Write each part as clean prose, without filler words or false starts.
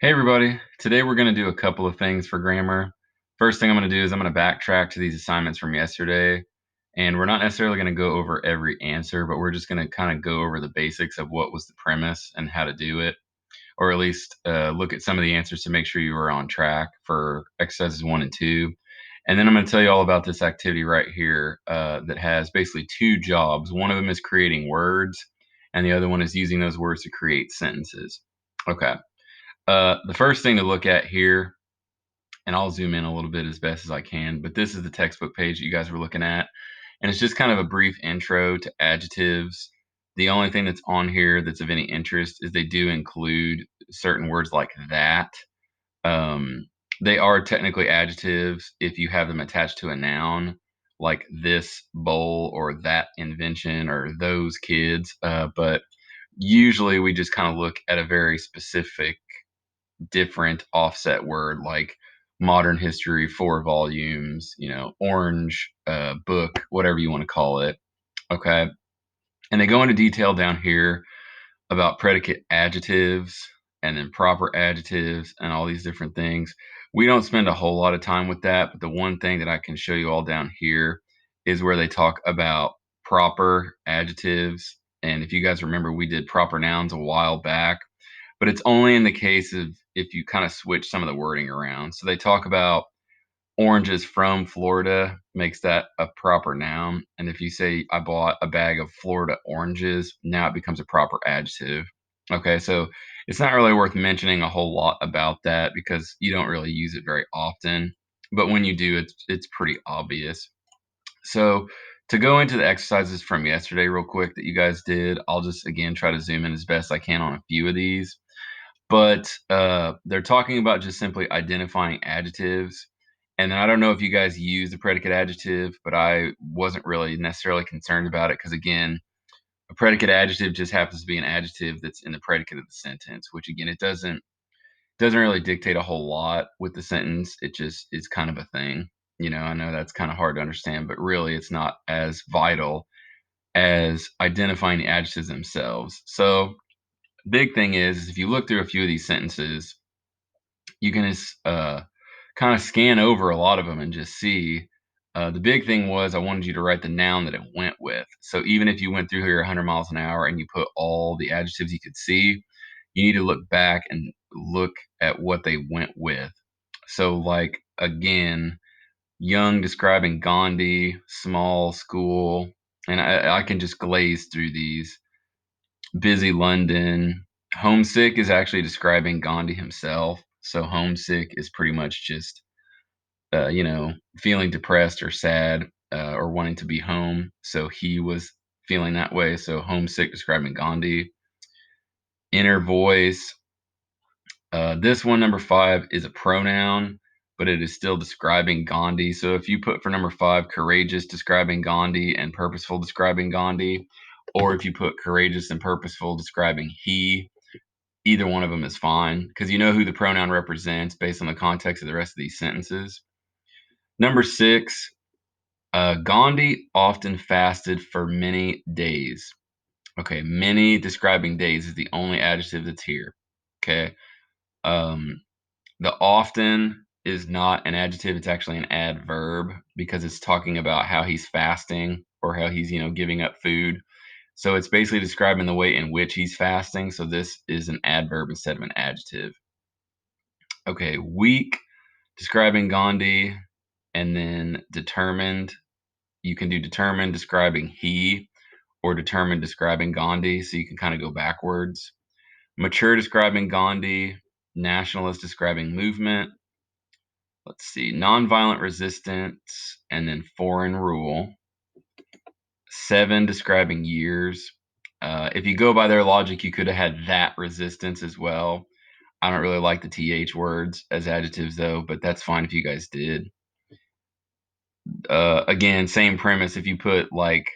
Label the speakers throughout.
Speaker 1: Hey everybody, today we're going to do a couple of things for grammar. First thing I'm going to do is I'm going to backtrack to these assignments from yesterday, and we're not necessarily going to go over every answer, but we're just going to kind of go over the basics of what was the premise and how to do it, or at least look at some of the answers to make sure you were on track for exercises 1 and 2. And then I'm going to tell you all about this activity right here that has basically two jobs. One of them is creating words, and the other one is using those words to create sentences. Okay. The first thing to look at here, and I'll zoom in a little bit as best as I can, but this is the textbook page that you guys were looking at, and it's just kind of a brief intro to adjectives. The only thing that's on here that's of any interest is they do include certain words like that. Um, they are technically adjectives if you have them attached to a noun, like this bowl or that invention or those kids. But usually we just kind of look at a very specific different offset word like modern history, 4 volumes, orange book, whatever you want to call it. Okay. And they go into detail down here about predicate adjectives and then proper adjectives and all these different things. We don't spend a whole lot of time with that, but the one thing that I can show you all down here is where they talk about proper adjectives. And if you guys remember, we did proper nouns a while back, but it's only in the case of if you kind of switch some of the wording around. So they talk about oranges from Florida makes that a proper noun. And if you say, I bought a bag of Florida oranges, now it becomes a proper adjective. Okay, so it's not really worth mentioning a whole lot about that because you don't really use it very often. But when you do, it's pretty obvious. So to go into the exercises from yesterday real quick that you guys did, I'll just again try to zoom in as best I can on a few of these. But they're talking about just simply identifying adjectives. And then I don't know if you guys use the predicate adjective, but I wasn't really necessarily concerned about it because, again, a predicate adjective just happens to be an adjective that's in the predicate of the sentence, which again, it doesn't really dictate a whole lot with the sentence. It just is kind of a thing. I know that's kind of hard to understand, but really it's not as vital as identifying the adjectives themselves. So big thing is if you look through a few of these sentences, you can just kind of scan over a lot of them and just see. The big thing was I wanted you to write the noun that it went with. So even if you went through here 100 miles an hour and you put all the adjectives you could see, you need to look back and look at what they went with. So, like, again, young describing Gandhi, small school, and I can just glaze through these. Busy London. Homesick is actually describing Gandhi himself. So homesick is pretty much just, feeling depressed or sad or wanting to be home. So he was feeling that way. So homesick describing Gandhi. Inner voice. This one, number 5, is a pronoun, but it is still describing Gandhi. So if you put for number 5, courageous describing Gandhi and purposeful describing Gandhi, or if you put courageous and purposeful describing he, either one of them is fine because you know who the pronoun represents based on the context of the rest of these sentences. Number 6, Gandhi often fasted for many days. Okay, many describing days is the only adjective that's here. Okay. Um, the often is not an adjective, it's actually an adverb because it's talking about how he's fasting or how he's, giving up food. So it's basically describing the way in which he's fasting. So this is an adverb instead of an adjective. Okay, weak, describing Gandhi, and then determined. You can do determined describing he or determined describing Gandhi. So you can kind of go backwards. Mature describing Gandhi, nationalist describing movement. Let's see, nonviolent resistance, and then foreign rule. 7 describing years. If you go by their logic, you could have had that resistance as well. I don't really like the th words as adjectives though, but that's fine if you guys did. Again, same premise. If you put like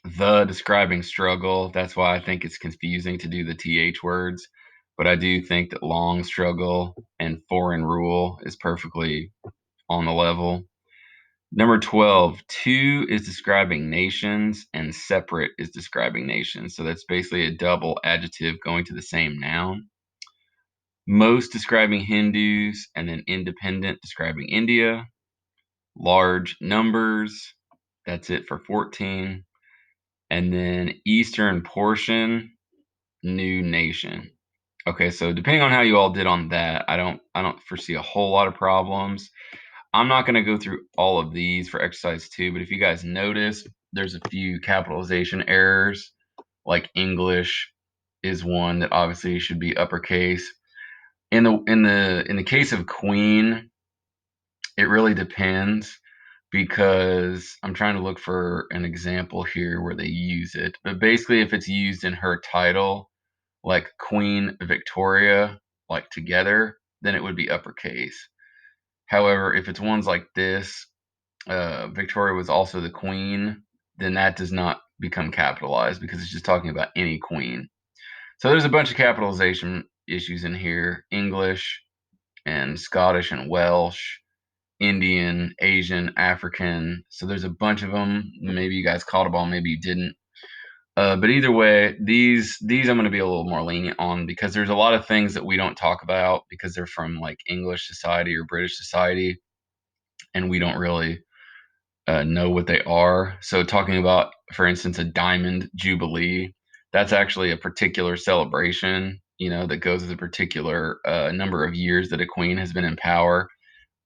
Speaker 1: the describing struggle, that's why I think it's confusing to do the th words. But I do think that long struggle and foreign rule is perfectly on the level. Number 12, to is describing nations and separate is describing nations. So that's basically a double adjective going to the same noun. most describing Hindus, and then independent describing India. Large numbers, that's it for 14. And then eastern portion, new nation. Okay, so depending on how you all did on that, I don't foresee a whole lot of problems. I'm not going to go through all of these for exercise 2, but if you guys notice, there's a few capitalization errors, like English is one that obviously should be uppercase. In the case of queen, it really depends because I'm trying to look for an example here where they use it. But basically, if it's used in her title, like Queen Victoria, like together, then it would be uppercase. However, if it's ones like this, Victoria was also the queen, then that does not become capitalized because it's just talking about any queen. So there's a bunch of capitalization issues in here: English and Scottish and Welsh, Indian, Asian, African. So there's a bunch of them. Maybe you guys caught them all, maybe you didn't. But either way, these I'm going to be a little more lenient on because there's a lot of things that we don't talk about because they're from like English society or British society, and we don't really know what they are. So talking about, for instance, a diamond jubilee, that's actually a particular celebration, that goes with a particular number of years that a queen has been in power.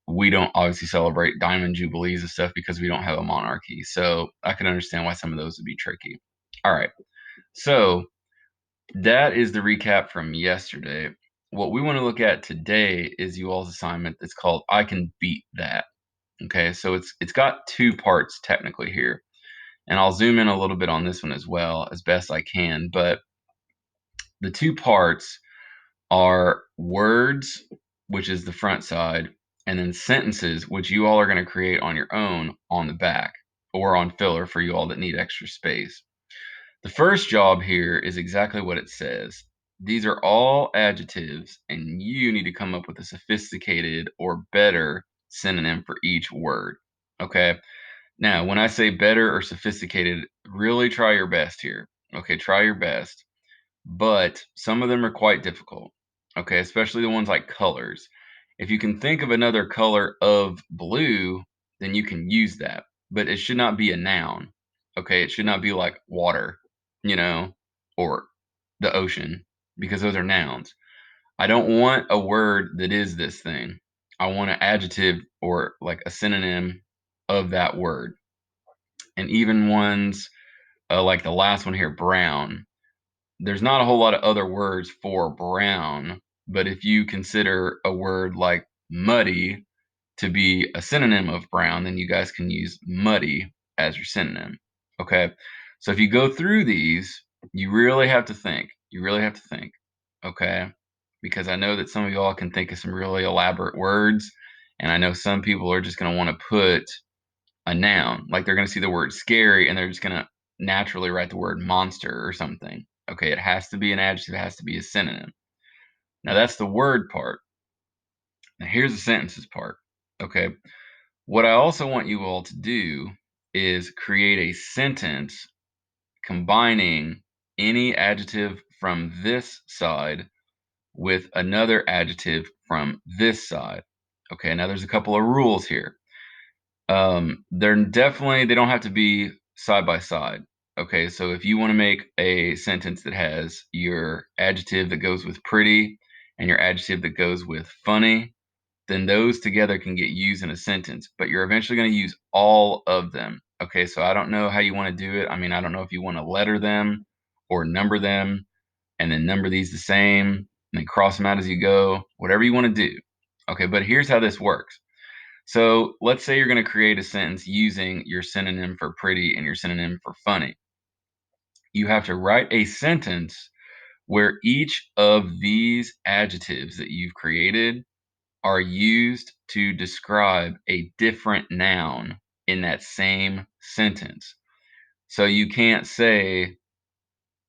Speaker 1: We don't obviously celebrate diamond jubilees and stuff because we don't have a monarchy. So I can understand why some of those would be tricky. All right. So that is the recap from yesterday. What we want to look at today is you all's assignment that's called I Can Beat That. Okay, so it's got two parts technically here. And I'll zoom in a little bit on this one as well as best I can. But the two parts are words, which is the front side, and then sentences, which you all are going to create on your own on the back or on filler for you all that need extra space. The first job here is exactly what it says. These are all adjectives, and you need to come up with a sophisticated or better synonym for each word. Okay. Now, when I say better or sophisticated, really try your best here. Okay. Try your best. But some of them are quite difficult. Okay. Especially the ones like colors. If you can think of another color of blue, then you can use that. But it should not be a noun. Okay. It should not be like water, or the ocean, because those are nouns. I don't want a word that is this thing. I want an adjective or like a synonym of that word. And even ones like the last one here, brown. There's not a whole lot of other words for brown, but if you consider a word like muddy to be a synonym of brown, then you guys can use muddy as your synonym. Okay. So if you go through these, you really have to think. You really have to think. Okay. Because I know that some of y'all can think of some really elaborate words. And I know some people are just going to want to put a noun. Like they're going to see the word scary and they're just going to naturally write the word monster or something. Okay. It has to be an adjective, it has to be a synonym. Now that's the word part. Now here's the sentences part. Okay. What I also want you all to do is create a sentence combining any adjective from this side with another adjective from this side. Okay, now there's a couple of rules here. They don't have to be side by side. Okay, so if you want to make a sentence that has your adjective that goes with pretty and your adjective that goes with funny, then those together can get used in a sentence, but you're eventually going to use all of them. Okay, so I don't know how you want to do it. I mean, I don't know if you want to letter them or number them and then number these the same and then cross them out as you go, whatever you want to do. Okay, but here's how this works. So let's say you're going to create a sentence using your synonym for pretty and your synonym for funny. You have to write a sentence where each of these adjectives that you've created are used to describe a different noun in that same sentence. So you can't say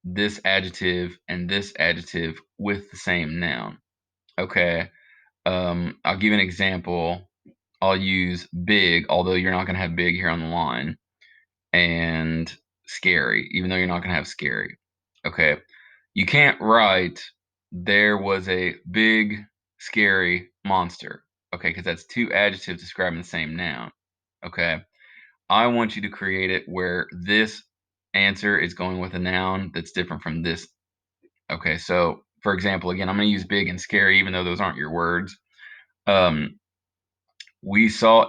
Speaker 1: this adjective and this adjective with the same noun. Okay. I'll give an example. I'll use big, although you're not going to have big here on the line, and scary, even though you're not going to have scary. Okay. You can't write there was a big, scary monster. Okay, because that's two adjectives describing the same noun. Okay. I want you to create it where this answer is going with a noun that's different from this. Okay, so for example, again, I'm going to use big and scary, even though those aren't your words. Um, we saw